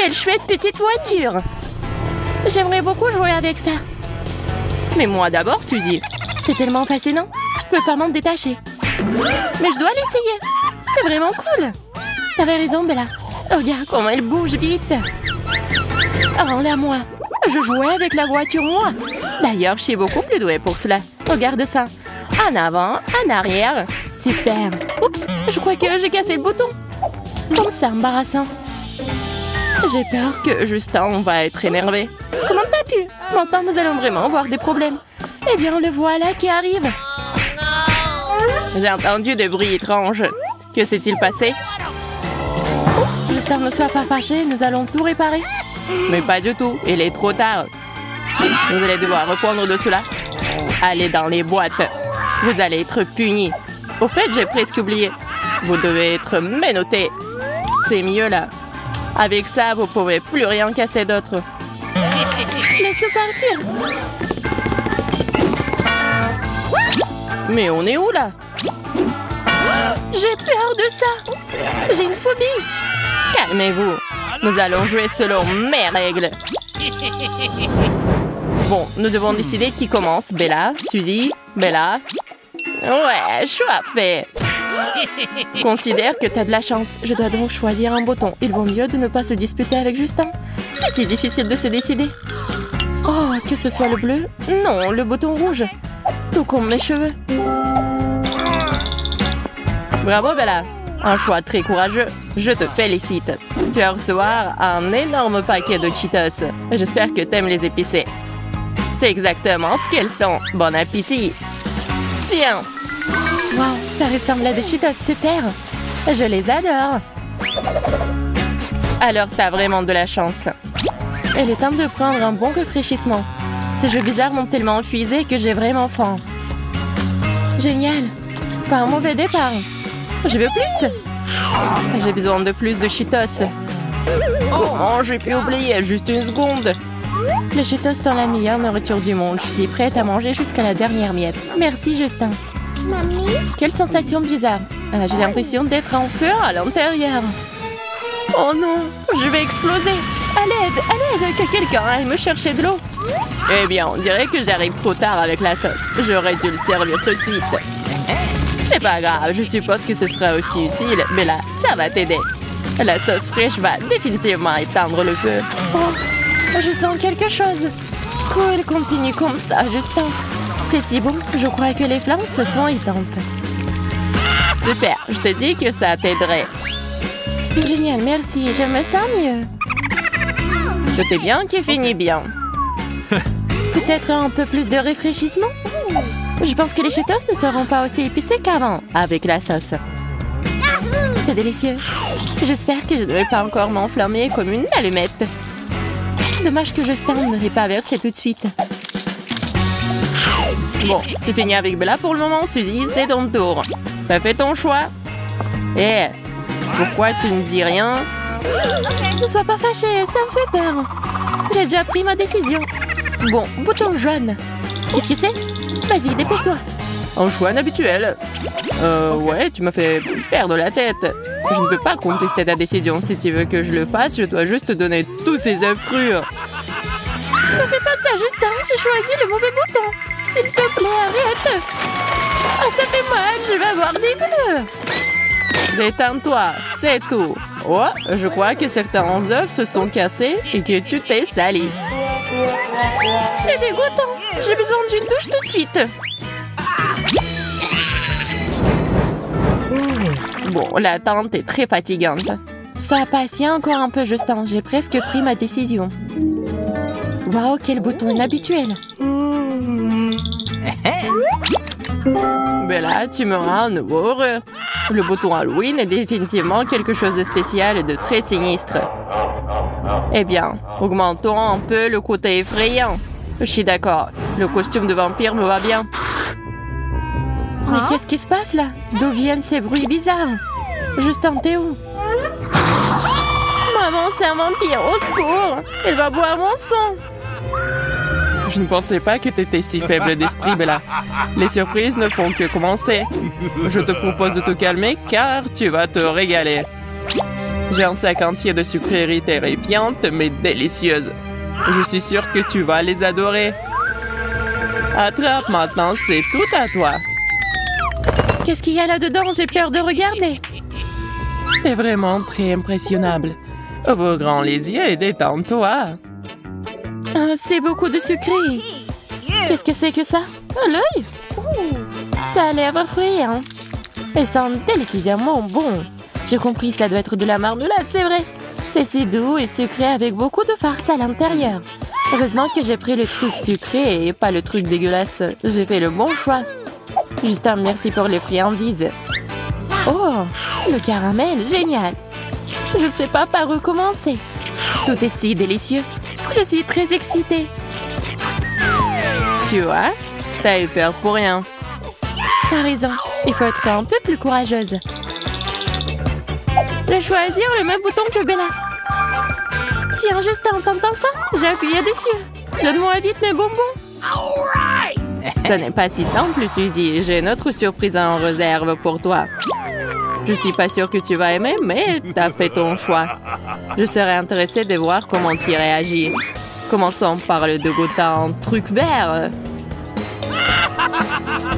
Quelle chouette petite voiture! J'aimerais beaucoup jouer avec ça. Mais moi d'abord, Suzy. C'est tellement fascinant. Je ne peux pas m'en détacher. Mais je dois l'essayer. C'est vraiment cool. T'avais raison, Bella. Regarde comment elle bouge vite. Rends-la moi. Je jouais avec la voiture, moi. D'ailleurs, je suis beaucoup plus douée pour cela. Regarde ça. En avant, en arrière. Super. Oups, je crois que j'ai cassé le bouton. Comme ça, embarrassant. J'ai peur que Justin va être énervé. Comment t'as pu? Maintenant, nous allons vraiment avoir des problèmes. Eh bien, le voilà qui arrive. J'ai entendu des bruits étranges. Que s'est-il passé? Oh, Justin, ne sois pas fâché, nous allons tout réparer. Mais pas du tout, il est trop tard. Vous allez devoir reprendre de cela. Allez dans les boîtes. Vous allez être punis. Au fait, j'ai presque oublié. Vous devez être menottés. C'est mieux là. Avec ça, vous ne pouvez plus rien casser d'autre. Laisse-nous partir. Mais on est où là? J'ai peur de ça. J'ai une phobie. Calmez-vous. Nous allons jouer selon mes règles. Bon, nous devons décider qui commence. Bella, Suzy, Bella. Ouais, choix fait. Considère que t'as de la chance. Je dois donc choisir un bouton. Il vaut mieux de ne pas se disputer avec Justin. C'est si difficile de se décider. Oh, que ce soit le bleu? Non, le bouton rouge. Tout comme mes cheveux. Bravo, Bella. Un choix très courageux. Je te félicite. Tu vas recevoir un énorme paquet de Cheetos. J'espère que t'aimes les épicés. C'est exactement ce qu'elles sont. Bon appétit. Tiens. Wow, ça ressemble à des Cheetos super. Je les adore. Alors, t'as vraiment de la chance. Il est temps de prendre un bon rafraîchissement. Ces jeux bizarres m'ont tellement épuisé que j'ai vraiment faim. Génial. Pas un mauvais départ. Je veux plus. J'ai besoin de plus de Cheetos. Comment j'ai pu oublier? Juste une seconde. Les Cheetos sont la meilleure nourriture du monde. Je suis prête à manger jusqu'à la dernière miette. Merci, Justin. Mamie? Quelle sensation bizarre. J'ai l'impression d'être en feu à l'intérieur. Oh non, je vais exploser. À l'aide, que quelqu'un aille me chercher de l'eau. Eh bien, on dirait que j'arrive trop tard avec la sauce. J'aurais dû le servir tout de suite. C'est pas grave, je suppose que ce sera aussi utile. Mais là, ça va t'aider. La sauce fraîche va définitivement éteindre le feu. Oh, je sens quelque chose. Cool, continue comme ça, Justin. C'est si bon, je crois que les flammes se sont éteintes. Super, je te dis que ça t'aiderait. Génial, merci, je me sens mieux. Tout est bien qui finit bien. Peut-être un peu plus de rafraîchissement? Je pense que les Cheetos ne seront pas aussi épicés qu'avant, avec la sauce. C'est délicieux. J'espère que je ne vais pas encore m'enflammer comme une allumette. Dommage que Justin ne l'ait pas versé tout de suite. Bon, c'est fini avec Bella pour le moment, Suzy, c'est ton tour. T'as fait ton choix. Eh, pourquoi tu ne dis rien? Ne sois pas fâché, ça me fait peur. J'ai déjà pris ma décision. Bon, bouton jaune. Qu'est-ce que c'est? Vas-y, dépêche-toi. Un choix inhabituel. Ouais, tu m'as fait perdre la tête. Je ne peux pas contester ta décision. Si tu veux que je le fasse, je dois juste te donner tous ces œufs crus. Ne fais pas ça, Justin. J'ai choisi le mauvais bouton. S'il te plaît, arrête. Ah, ça fait mal. Je vais avoir des bleus. Détends-toi, c'est tout. Oh, je crois que certains œufs se sont cassés et que tu t'es sali. C'est dégoûtant. J'ai besoin d'une douche tout de suite. Bon, l'attente est très fatigante. Ça patient encore un peu, Justin. J'ai presque pris ma décision. Waouh, quel bouton inhabituel. Mais là, tu me rends un nouveau heureux. Le bouton Halloween est définitivement quelque chose de spécial et de très sinistre. Eh bien, augmentons un peu le côté effrayant. Je suis d'accord. Le costume de vampire me va bien. Mais qu'est-ce qui se passe là? D'où viennent ces bruits bizarres? Justin, t'es où? Maman, c'est un vampire, au secours! Il va boire mon sang! Je ne pensais pas que tu étais si faible d'esprit, Bella. Les surprises ne font que commencer. Je te propose de te calmer car tu vas te régaler. J'ai un sac entier de sucreries terrifiantes mais délicieuses. Je suis sûre que tu vas les adorer. Attrape maintenant, c'est tout à toi. Qu'est-ce qu'il y a là-dedans? J'ai peur de regarder. T'es vraiment très impressionnable. Ouvre grand les yeux et détends-toi. Ah, c'est beaucoup de sucré. Qu'est-ce que c'est que ça? Oh, l'œil! Ça a l'air effrayant. Et sent délicieusement bon. J'ai compris, ça doit être de la marmelade, c'est vrai. C'est si doux et sucré avec beaucoup de farce à l'intérieur. Heureusement que j'ai pris le truc sucré et pas le truc dégueulasse. J'ai fait le bon choix. Justin, merci pour les friandises. Oh, le caramel, génial. Je ne sais pas par où commencer. Tout est si délicieux. Je suis très excitée. Tu vois, t'as eu peur pour rien. T'as raison, il faut être un peu plus courageuse. Je vais choisir le même bouton que Bella. Tiens, Justin, t'entends ça? J'ai appuyé dessus. Donne-moi vite mes bonbons. Ce n'est pas si simple, Suzy. J'ai une autre surprise en réserve pour toi. Je suis pas sûre que tu vas aimer, mais t'as fait ton choix. Je serais intéressée de voir comment tu réagis. Commençons par le dégoûtant truc vert.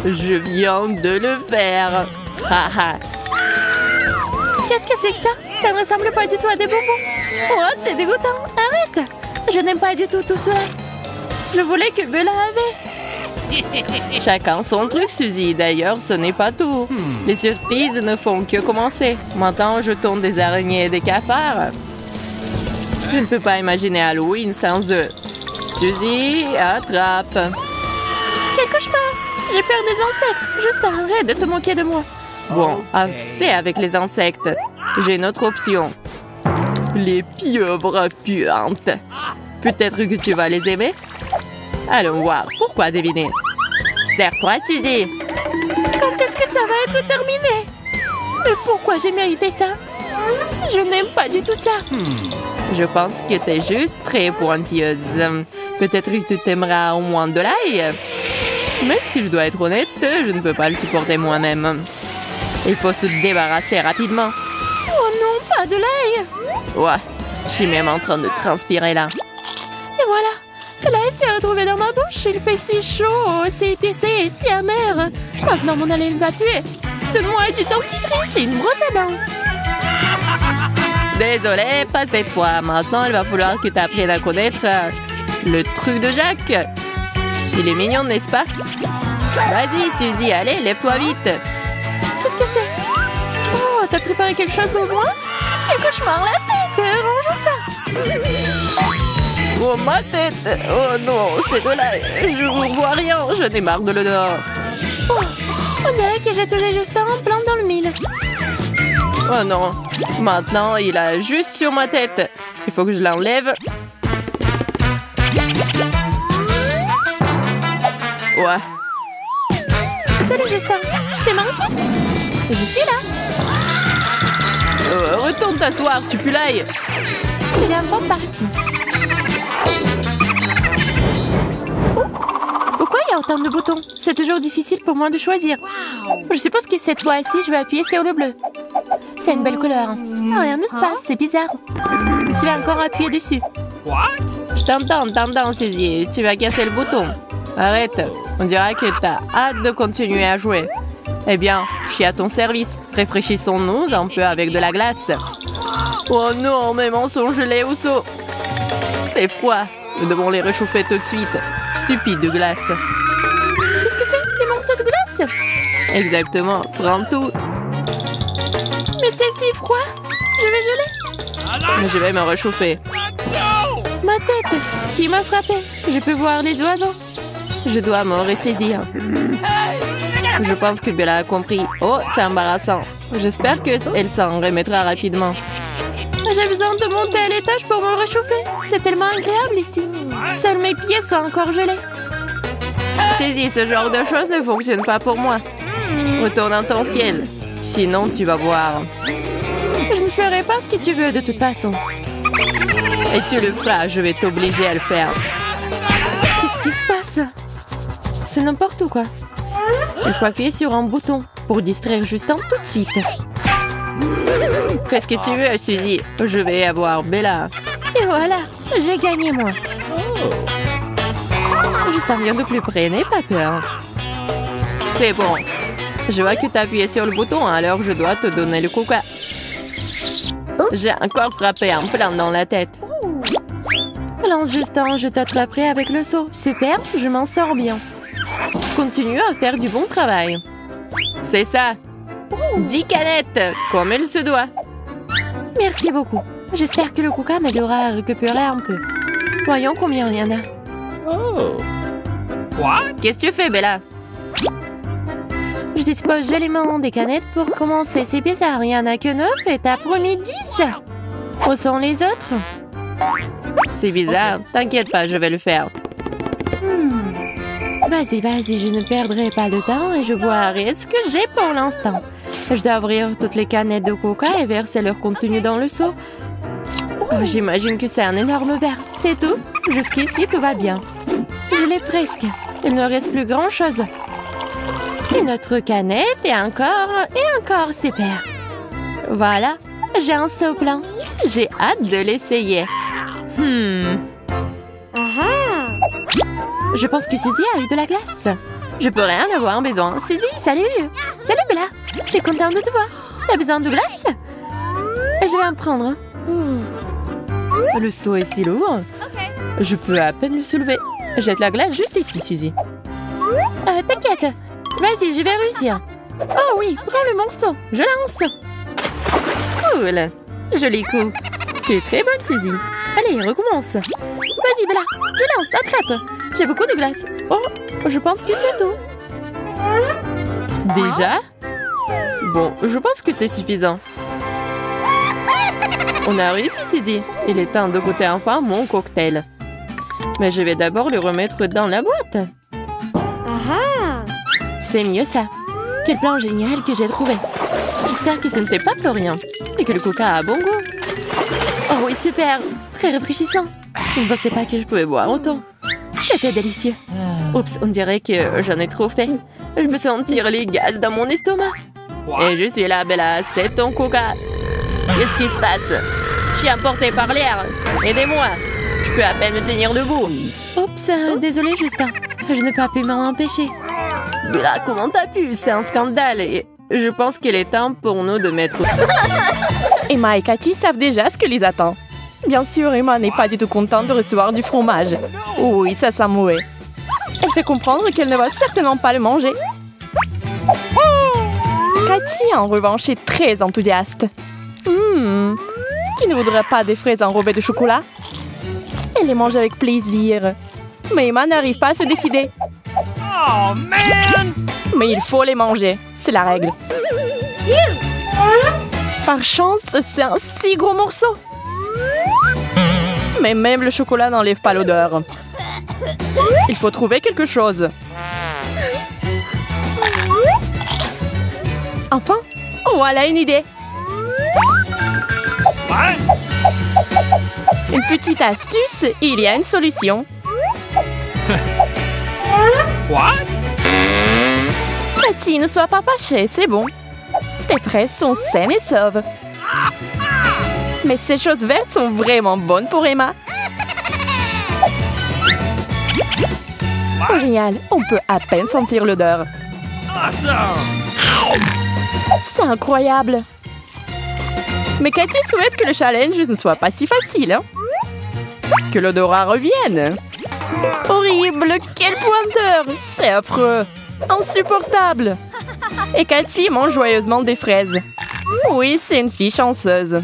Je viens de le faire. Qu'est-ce que c'est que ça? Ça ne ressemble pas du tout à des bonbons. Oh, c'est dégoûtant. Arrête. Je n'aime pas du tout cela. Je voulais que Bella avait. Chacun son truc, Suzy. D'ailleurs, ce n'est pas tout. Les surprises ne font que commencer. Maintenant, je tourne des araignées et des cafards. Je ne peux pas imaginer Halloween sans eux. Suzy, attrape. Quel cauchemar! J'ai peur des insectes. Juste arrête de te moquer de moi. Bon, assez avec les insectes. J'ai une autre option. Les pieuvres puantes. Peut-être que tu vas les aimer? Allons voir. Pourquoi deviner? Serre-toi, Suzy. Quand est-ce que ça va être terminé? Mais pourquoi j'ai mérité ça? Je n'aime pas du tout ça. Je pense que t'es juste très pointilleuse. Peut-être que tu t'aimeras au moins de l'ail. Même si je dois être honnête, je ne peux pas le supporter moi-même. Il faut se débarrasser rapidement. Oh non, pas de l'ail! Ouais, je suis même en train de transpirer là. Et voilà, l'ail s'est retrouvé dans ma bouche. Il fait si chaud, c'est épicé et si amer. Maintenant, mon haleine va puer. Donne-moi du dentifrice et une brosse à dents. Désolée, pas cette fois. Maintenant, il va falloir que tu apprennes à connaître le truc de Jacques. Il est mignon, n'est-ce pas? Vas-y, Suzy, allez, lève-toi vite. Qu'est-ce que c'est? Oh, t'as préparé quelque chose pour moi? Quel cauchemar, la tête! Range ça! Oh, ma tête! Oh non, c'est de l'ail. Je ne vois rien, je n'ai marre de l'odeur. Oh, on dirait que j'ai touché Justin en plein dans le mille. Oh non, maintenant il a juste sur ma tête. Il faut que je l'enlève. Ouais. Salut Justin, je t'ai manqué. Je suis là. Retourne t'asseoir, tu pues l'ail. Il est un bon parti. Pourquoi il y a autant de boutons? C'est toujours difficile pour moi de choisir. Je suppose que cette fois-ci, je vais appuyer sur le bleu. C'est une belle couleur. Rien ne se passe, c'est bizarre. Je vais encore appuyer dessus. Je t'entends, Suzy. Tu vas casser le bouton. Arrête. On dirait que t'as hâte de continuer à jouer. Eh bien, je suis à ton service. Rafraîchissons-nous un peu avec de la glace. Oh non, mes mensonges gelés au seau. C'est froid. Nous devons les réchauffer tout de suite. Stupide de glace. Qu'est-ce que c'est? Des morceaux de glace? Exactement. Prends tout. Mais c'est si froid. Je vais geler. Je vais me réchauffer. Ma tête. Qui m'a frappé? Je peux voir les oiseaux. Je dois me ressaisir. Je pense que Bella a compris. Oh, c'est embarrassant. J'espère qu'elle s'en remettra rapidement. J'ai besoin de monter à l'étage pour me réchauffer. C'est tellement agréable ici. Seuls mes pieds sont encore gelés. Suzy, ce genre de choses ne fonctionne pas pour moi. Retourne dans ton ciel. Sinon, tu vas voir. Je ne ferai pas ce que tu veux de toute façon. Et tu le feras, je vais t'obliger à le faire. Qu'est-ce qui se passe? C'est n'importe quoi. Il faut appuyer sur un bouton pour distraire Justin tout de suite. Fais ce que tu veux, Suzy. Je vais avoir Bella. Et voilà, j'ai gagné moi. Juste un rien de plus près, n'aie pas peur. C'est bon. Je vois que tu as appuyé sur le bouton, alors je dois te donner le coca. J'ai encore frappé en plein dans la tête. Lance Justin, je t'attraperai avec le seau. Super, je m'en sors bien. Continue à faire du bon travail. C'est ça. 10 canettes, comme il se doit. Merci beaucoup. J'espère que le coca m'aidera à récupérer un peu. Voyons combien il y en a. Oh. Qu'est-ce que tu fais, Bella? Je dispose joliment des canettes pour commencer. C'est bizarre, il n'y en a que 9 et t'as promis 10. Où sont les autres? C'est bizarre. T'inquiète pas, je vais le faire. Vas-y, vas-y, je ne perdrai pas de temps et je boirai ce que j'ai pour l'instant. Je dois ouvrir toutes les canettes de coca et verser leur contenu dans le seau. Oh, j'imagine que c'est un énorme verre. C'est tout. Jusqu'ici, tout va bien. Je l'ai presque. Il ne reste plus grand-chose. Une autre canette et encore super. Voilà, j'ai un seau plein. J'ai hâte de l'essayer. Je pense que Suzy a eu de la glace. Je pourrais en avoir besoin. Suzy, salut! Salut Bella! Je suis contente de te voir. T'as besoin de glace? Je vais en prendre. Le seau est si lourd. Je peux à peine le soulever. Jette la glace juste ici, Suzy. T'inquiète. Vas-y, je vais réussir. Oh oui, prends le morceau. Je lance. Cool. Joli coup. Tu es très bonne, Suzy. Allez, recommence. Vas-y, Bella. Je lance, attrape. J'ai beaucoup de glace. Oh, je pense que c'est tout. Déjà? Bon, je pense que c'est suffisant. On a réussi, Suzy. Il est temps de goûter enfin mon cocktail. Mais je vais d'abord le remettre dans la boîte. C'est mieux ça. Quel plan génial que j'ai trouvé. J'espère que ce n'était pas pour rien. Et que le coca a bon goût. Oh oui, super. Très rafraîchissant. Je ne pensais pas que je pouvais boire autant. C'était délicieux. Oups, on dirait que j'en ai trop fait. Je me sentir les gaz dans mon estomac. Et je suis là, Bella, c'est ton coca. Qu'est-ce qui se passe? Je suis emportée par l'air. Aidez-moi. Je peux à peine me tenir debout. Oups, désolé Justin. Je n'ai pas pu m'en empêcher. Bella, comment t'as pu? C'est un scandale. Et je pense qu'il est temps pour nous de mettre... Emma et Cathy savent déjà ce que les attend. Bien sûr, Emma n'est pas du tout contente de recevoir du fromage. Oui, ça sent mauvais. Elle fait comprendre qu'elle ne va certainement pas le manger. Cathy, en revanche, est très enthousiaste. Qui ne voudrait pas des fraises enrobées de chocolat? Elle les mange avec plaisir. Mais Emma n'arrive pas à se décider. Oh, man! Mais il faut les manger, c'est la règle. Par chance, c'est un si gros morceau. Mais même le chocolat n'enlève pas l'odeur. Il faut trouver quelque chose. Enfin, voilà une idée. Une petite astuce, il y a une solution. What? Cathy, ne sois pas fâchée, c'est bon. Tes fraises sont saines et sauves. Mais ces choses vertes sont vraiment bonnes pour Emma. Oh, génial, on peut à peine sentir l'odeur. Awesome! C'est incroyable. Mais Cathy souhaite que le challenge ne soit pas si facile. Hein? Que l'odorat revienne. Horrible, quel pointeur! C'est affreux, insupportable. Et Cathy mange joyeusement des fraises. Oui, c'est une fille chanceuse.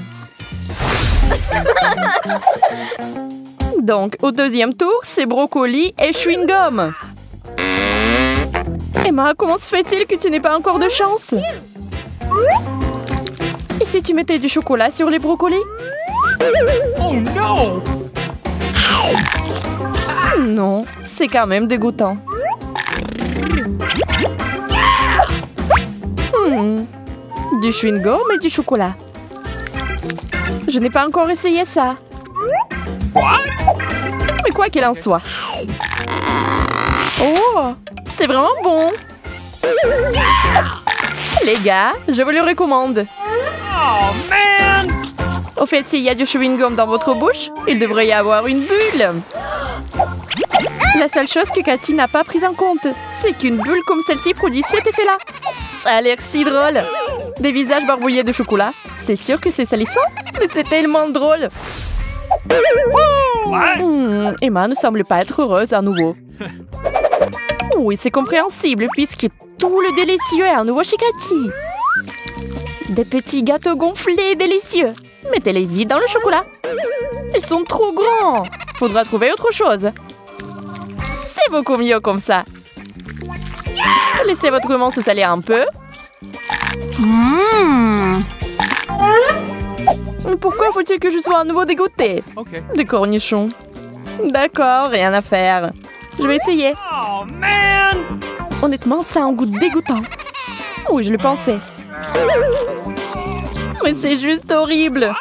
Donc, au deuxième tour, c'est brocoli et chewing-gum. Emma, comment se fait-il que tu n'aies pas encore de chance? Et si tu mettais du chocolat sur les brocolis? Oh non! Non, c'est quand même dégoûtant. Du chewing-gum et du chocolat. Je n'ai pas encore essayé ça. What? Mais quoi qu'il en soit. Oh, c'est vraiment bon. Les gars, je vous le recommande. Oh man! Au fait, s'il y a du chewing-gum dans votre bouche, il devrait y avoir une bulle. La seule chose que Cathy n'a pas prise en compte, c'est qu'une bulle comme celle-ci produit cet effet-là. Ça a l'air si drôle. Des visages barbouillés de chocolat. C'est sûr que c'est salissant, mais c'est tellement drôle. Emma ne semble pas être heureuse à nouveau. Oui, c'est compréhensible puisque tout le délicieux est à nouveau chez Cathy. Des petits gâteaux gonflés délicieux. Mettez-les vite dans le chocolat. Ils sont trop grands. Faudra trouver autre chose. C'est beaucoup mieux comme ça. Laissez votre main se salir un peu. Pourquoi faut-il que je sois à nouveau dégoûtée? Des cornichons. D'accord, rien à faire. Je vais essayer. Oh man! Honnêtement, ça a un goût dégoûtant. Oui, je le pensais. Mais c'est juste horrible.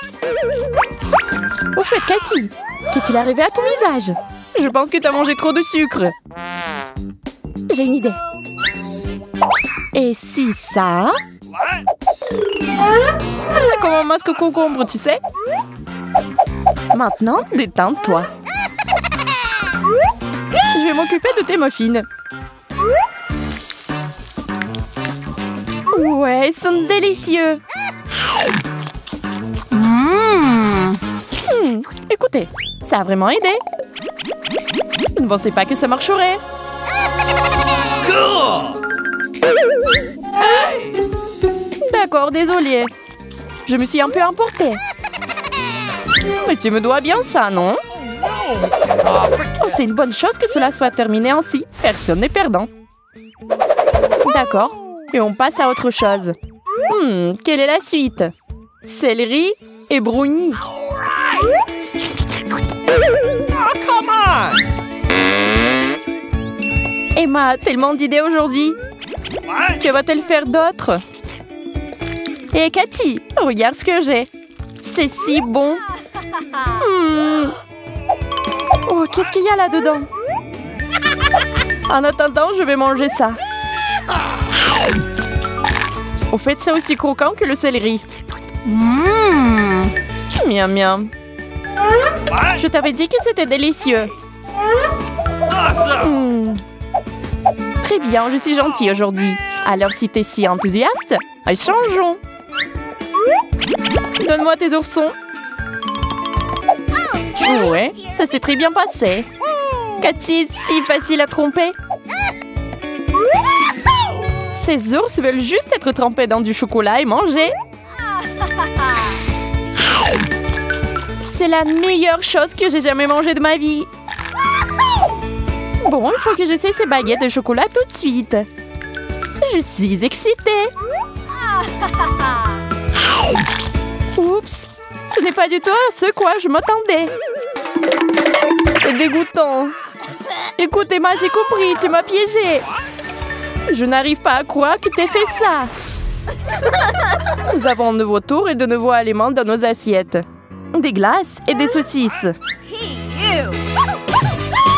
Au fait, Cathy, qu'est-il arrivé à ton visage? Je pense que tu as mangé trop de sucre. J'ai une idée. Et si ça? C'est comme un masque au concombre, tu sais. Maintenant, détends-toi. Je vais m'occuper de tes muffins. Ouais, ils sont délicieux. Écoutez, ça a vraiment aidé. Vous ne pensez pas que ça marcherait? D'accord, désolé. Je me suis un peu emportée. Mais tu me dois bien ça, non? Oh, c'est une bonne chose que cela soit terminé ainsi. Personne n'est perdant. D'accord. Et on passe à autre chose. Quelle est la suite? Céleri et brownie. Oh, come on! Emma a tellement d'idées aujourd'hui. Que va-t-elle faire d'autre? Et Cathy, regarde ce que j'ai. C'est si bon. Oh, qu'est-ce qu'il y a là-dedans? En attendant, je vais manger ça. Au fait, c'est aussi croquant que le céleri. Miam miam. Je t'avais dit que c'était délicieux. Très bien, je suis gentille aujourd'hui. Alors si t'es si enthousiaste, changeons. Donne-moi tes oursons. Ouais, ça s'est très bien passé. Cathy, si facile à tromper. Ces ours veulent juste être trempés dans du chocolat et manger. C'est la meilleure chose que j'ai jamais mangée de ma vie. Bon, il faut que j'essaie ces baguettes de chocolat tout de suite. Je suis excitée. Oups, ce n'est pas du tout à ce quoi je m'attendais. C'est dégoûtant. Écoute Emma, j'ai compris, tu m'as piégée. Je n'arrive pas à croire que t'aies fait ça. Nous avons de nouveau tour et de nouveaux aliments dans nos assiettes. Des glaces et des saucisses.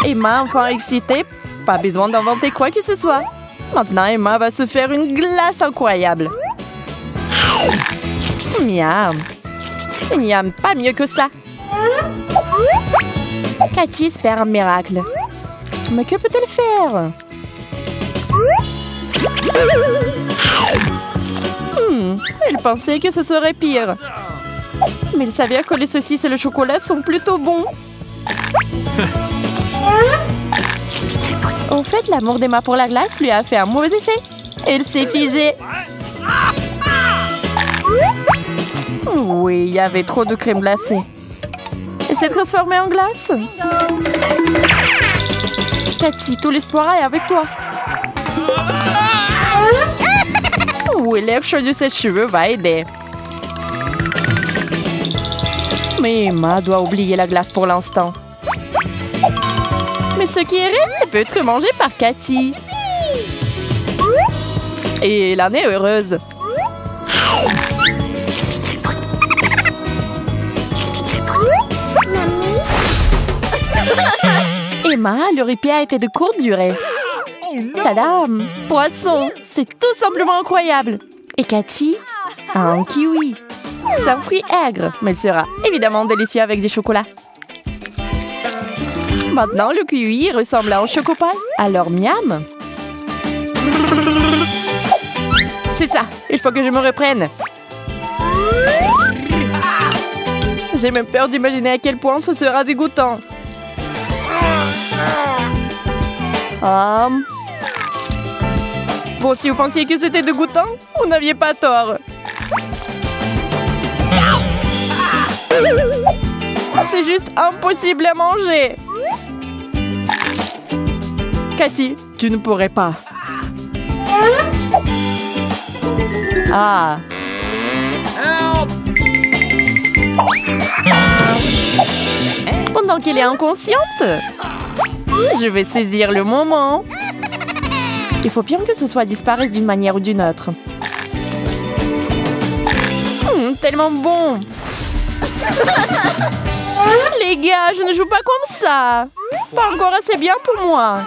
Emma, enfin excitée, pas besoin d'inventer quoi que ce soit. Maintenant, Emma va se faire une glace incroyable. Miam. Miam, pas mieux que ça. Cathy espère un miracle. Mais que peut-elle faire? Elle pensait que ce serait pire. Mais il s'avère que les saucisses et le chocolat sont plutôt bons. En fait, l'amour d'Emma pour la glace lui a fait un mauvais effet. Elle s'est figée. Oui, il y avait trop de crème glacée. Elle s'est transformée en glace. Cathy, tout l'espoir est avec toi. Oui, l'air chaud de ses cheveux va aider. Mais Emma doit oublier la glace pour l'instant. Mais ce qui est resté peut être mangé par Cathy. Et elle en est heureuse. Emma, le répit a été de courte durée. Tadam! Poisson! C'est tout simplement incroyable! Et Cathy a un kiwi. C'est un fruit aigre, mais il sera évidemment délicieux avec du chocolat. Maintenant, le kiwi ressemble à un chocopie. Alors, miam! C'est ça, il faut que je me reprenne. J'ai même peur d'imaginer à quel point ce sera dégoûtant. Bon, si vous pensiez que c'était dégoûtant, vous n'aviez pas tort. C'est juste impossible à manger. Cathy, tu ne pourrais pas. Ah. Pendant qu'elle est inconsciente, je vais saisir le moment. Il faut bien que ce soit disparu d'une manière ou d'une autre. Tellement bon. Les gars, je ne joue pas comme ça. Pas encore assez bien pour moi.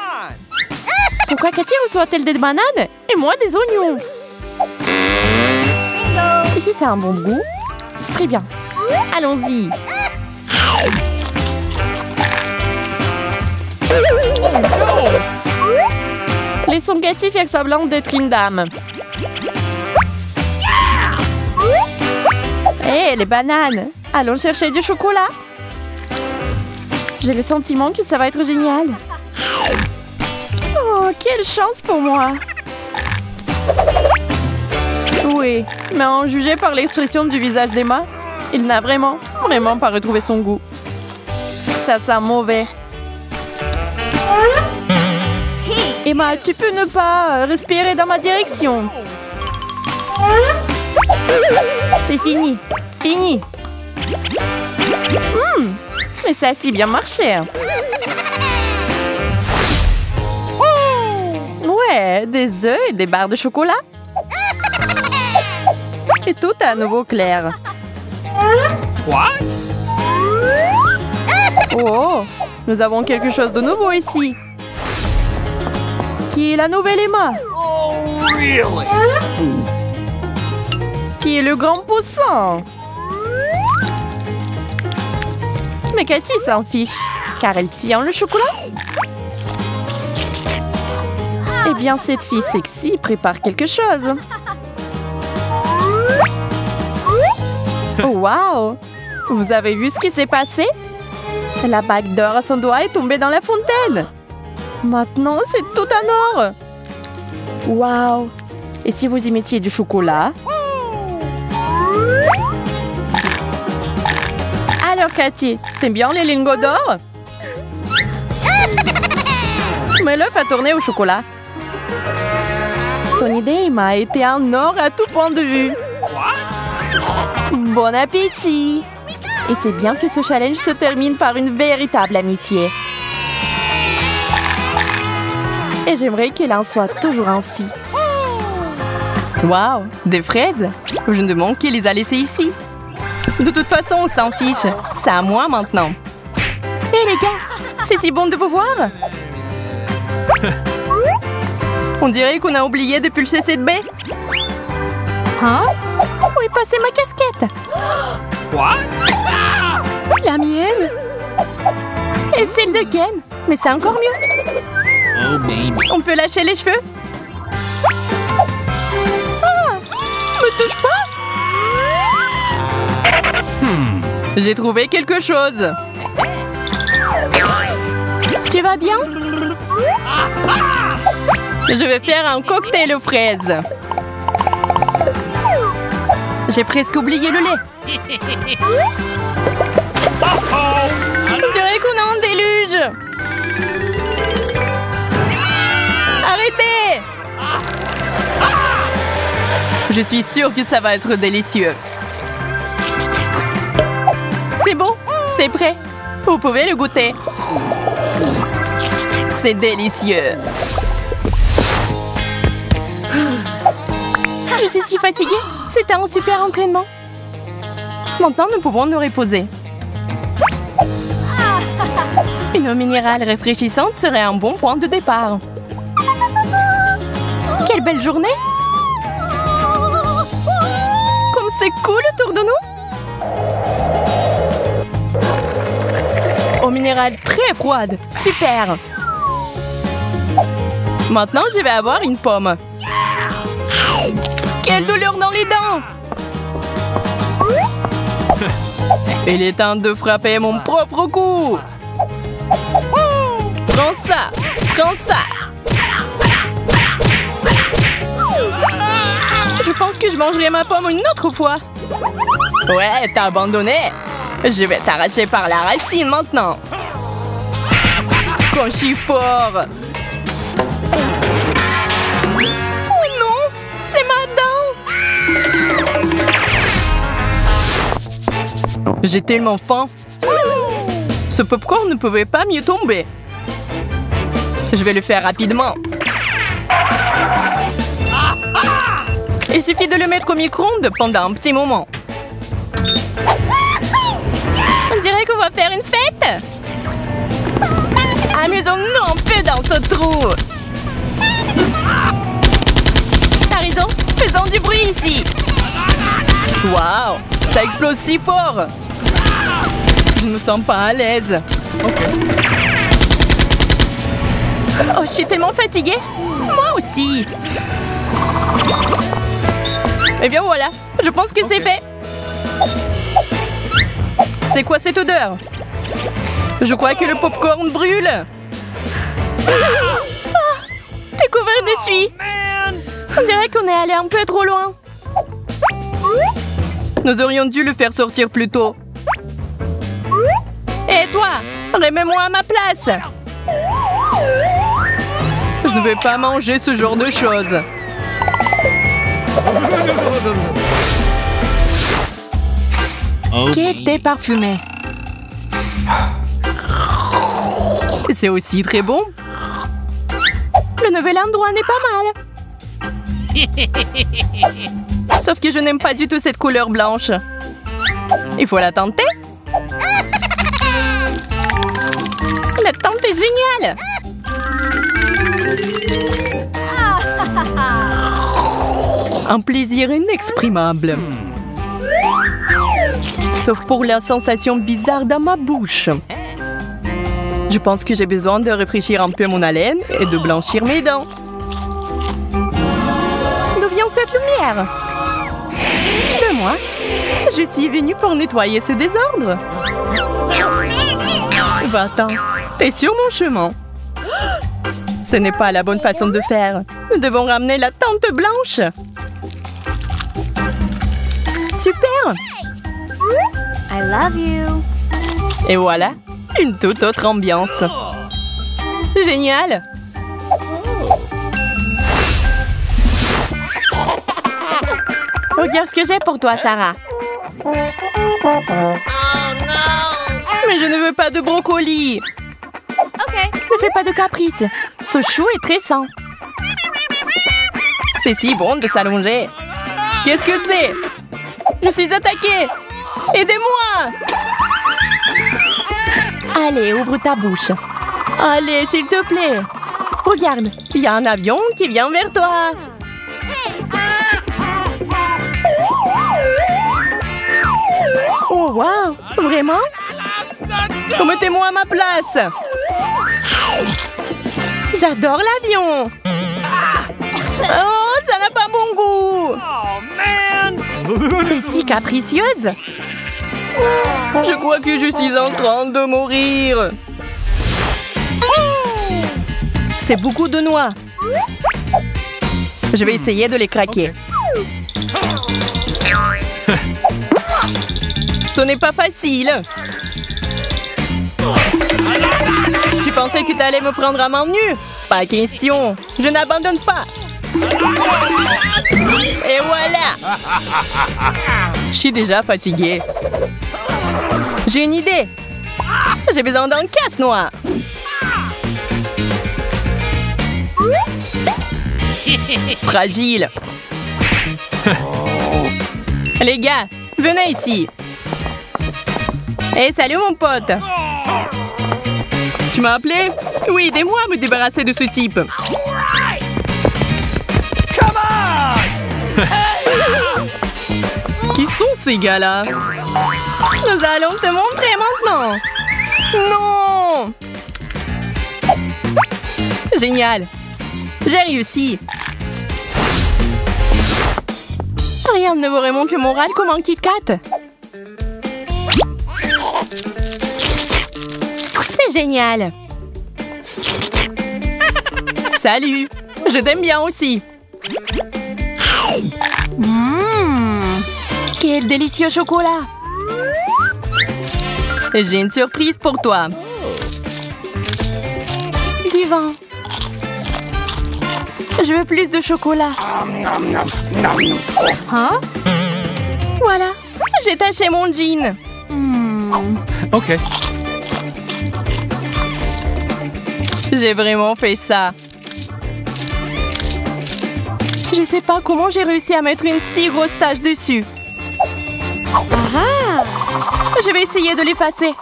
Pourquoi Cathy reçoit-elle des bananes et moi des oignons? Ici, c'est un bon goût. Très bien. Allons-y. Laissons Cathy faire semblant d'être une dame. Hé, les bananes! Allons chercher du chocolat. J'ai le sentiment que ça va être génial. Oh, quelle chance pour moi! Oui, mais en juger par l'expression du visage d'Emma, il n'a vraiment pas retrouvé son goût. Ça sent mauvais. Emma, tu peux ne pas respirer dans ma direction. C'est fini. Fini. Mais ça a si bien marché. Ouais, des œufs et des barres de chocolat. Et tout est à nouveau clair. What? Oh, nous avons quelque chose de nouveau ici. Qui est la nouvelle Emma? Oh, really? Qui est le grand poussin? Mais Cathy s'en fiche, car elle tient le chocolat. Eh bien, cette fille sexy prépare quelque chose. Oh, wow! Vous avez vu ce qui s'est passé? La bague d'or à son doigt est tombée dans la fontaine. Maintenant, c'est tout en or. Wow! Et si vous y mettiez du chocolat? Alors, Cathy, t'aimes bien les lingots d'or? Mais l'œuf a tourné au chocolat. Ton idée m'a été un or à tout point de vue. Bon appétit! Et c'est bien que ce challenge se termine par une véritable amitié. Et j'aimerais qu'il en soit toujours ainsi. Waouh! Des fraises? Je me demande qui les a laissées ici. De toute façon, on s'en fiche. C'est à moi maintenant. Hé les gars, c'est si bon de vous voir. On dirait qu'on a oublié de pulser cette baie. Hein? Où est passée ma casquette? What? La mienne? Et celle de Ken? Mais c'est encore mieux. Oh, baby. On peut lâcher les cheveux? Ah! Me touche pas! J'ai trouvé quelque chose. Tu vas bien? Je vais faire un cocktail aux fraises. J'ai presque oublié le lait. On dirait qu'on a un déluge. Arrêtez! Je suis sûre que ça va être délicieux. C'est bon, c'est prêt. Vous pouvez le goûter. C'est délicieux. Je suis si fatiguée. C'était un super entraînement. Maintenant, nous pouvons nous reposer. Une eau minérale rafraîchissante serait un bon point de départ. Quelle belle journée! Comme c'est cool autour de nous. Eau minérale très froide. Super. Maintenant, je vais avoir une pomme. Quelle douleur dans les dents! Il est temps de frapper mon propre coup. Prends ça! Prends ça! Je pense que je mangerai ma pomme une autre fois. Ouais, t'as abandonné. Je vais t'arracher par la racine maintenant. Quand je suis fort. Oh non! C'est ma dent! J'ai tellement faim. Ce popcorn ne pouvait pas mieux tomber. Je vais le faire rapidement. Il suffit de le mettre au micro-ondes pendant un petit moment. On dirait qu'on va faire une fête. Amusons-nous un peu dans ce trou. T'as raison, faisons du bruit ici. Waouh, ça explose si fort. Je ne me sens pas à l'aise. Oh, je suis tellement fatiguée. Moi aussi. Eh bien voilà, je pense que c'est fait. C'est quoi cette odeur? Je crois que le popcorn brûle. T'es couvert de suie. On dirait qu'on est allé un peu trop loin. Nous aurions dû le faire sortir plus tôt. Et toi, remets-moi à ma place. Je ne vais pas manger ce genre de choses. Quel thé parfumé. C'est aussi très bon. Le nouvel endroit n'est pas mal. Sauf que je n'aime pas du tout cette couleur blanche. Il faut la tenter. La tente est géniale. Un plaisir inexprimable. Sauf pour la sensation bizarre dans ma bouche. Je pense que j'ai besoin de rafraîchir un peu mon haleine et de blanchir mes dents. D'où vient cette lumière? De moi. Je suis venue pour nettoyer ce désordre. Va-t'en, t'es sur mon chemin. Ce n'est pas la bonne façon de faire. Nous devons ramener la tente blanche. Super! I love you. Et voilà, une toute autre ambiance. Génial! Regarde ce que j'ai pour toi, Sarah. Mais je ne veux pas de brocoli. Ne fais pas de caprice. Ce chou est très sain. C'est si bon de s'allonger. Qu'est-ce que c'est? Je suis attaquée. Aidez-moi. Allez, ouvre ta bouche. Allez, s'il te plaît. Regarde, il y a un avion qui vient vers toi. Oh, waouh! Vraiment? Remettez-moi à ma place. J'adore l'avion. Oh, ça n'a pas mon goût. T'es si capricieuse. Je crois que je suis en train de mourir. C'est beaucoup de noix. Je vais essayer de les craquer. Ce n'est pas facile. Tu pensais que tu allais me prendre à main nue? Pas question. Je n'abandonne pas. Et voilà. Je suis déjà fatiguée. J'ai une idée. J'ai besoin d'un casse-noix. Fragile. Les gars, venez ici. Hey, salut mon pote. Tu m'as appelé? Oui, aidez-moi à me débarrasser de ce type. Qui sont ces gars-là? Nous allons te montrer maintenant. Non! Génial! J'ai réussi! Rien ne me remonte le moral comme un Kit Kat. C'est génial! Salut! Je t'aime bien aussi! Quel délicieux chocolat! J'ai une surprise pour toi. Divin. Je veux plus de chocolat. Hein? Voilà, j'ai taché mon jean. Okay. J'ai vraiment fait ça. Je sais pas comment j'ai réussi à mettre une si grosse tache dessus. Je vais essayer de l'effacer.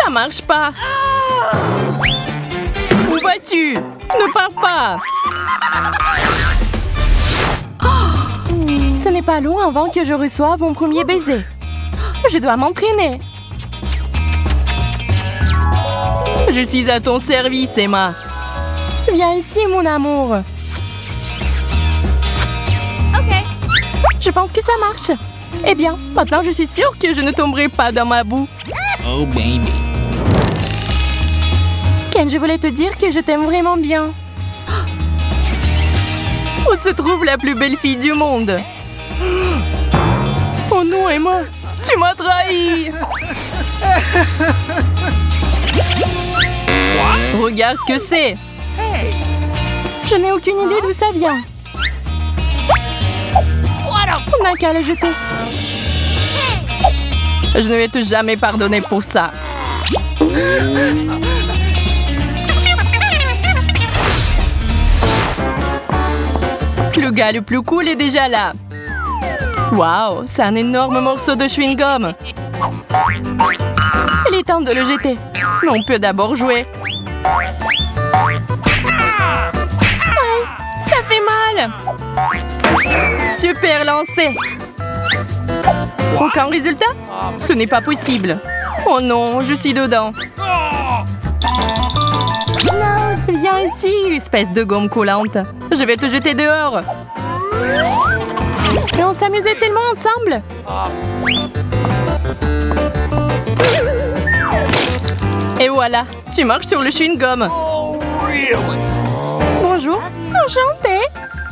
Ça marche pas. Où vas-tu? Ne pars pas. Ce n'est pas long avant que je reçoive mon premier baiser. Je dois m'entraîner. Je suis à ton service, Emma. Viens ici, mon amour. Je pense que ça marche. Eh bien, maintenant je suis sûre que je ne tomberai pas dans ma boue. Oh, baby. Ken, je voulais te dire que je t'aime vraiment bien. Où se trouve la plus belle fille du monde? Oh non, Emma, tu m'as trahi. Regarde ce que c'est. Je n'ai aucune idée d'où ça vient. On n'a qu'à le jeter. Je ne vais te jamais pardonner pour ça. Le gars le plus cool est déjà là. Waouh, c'est un énorme morceau de chewing-gum. Il est temps de le jeter. Mais on peut d'abord jouer. Aïe, ça fait mal. Super lancé. Aucun résultat? Ce n'est pas possible. Oh non, je suis dedans. Viens ici, espèce de gomme collante. Je vais te jeter dehors. Mais on s'amusait tellement ensemble. Et voilà, tu marches sur le chewing-gum. Oh, really? Bonjour, enchantée.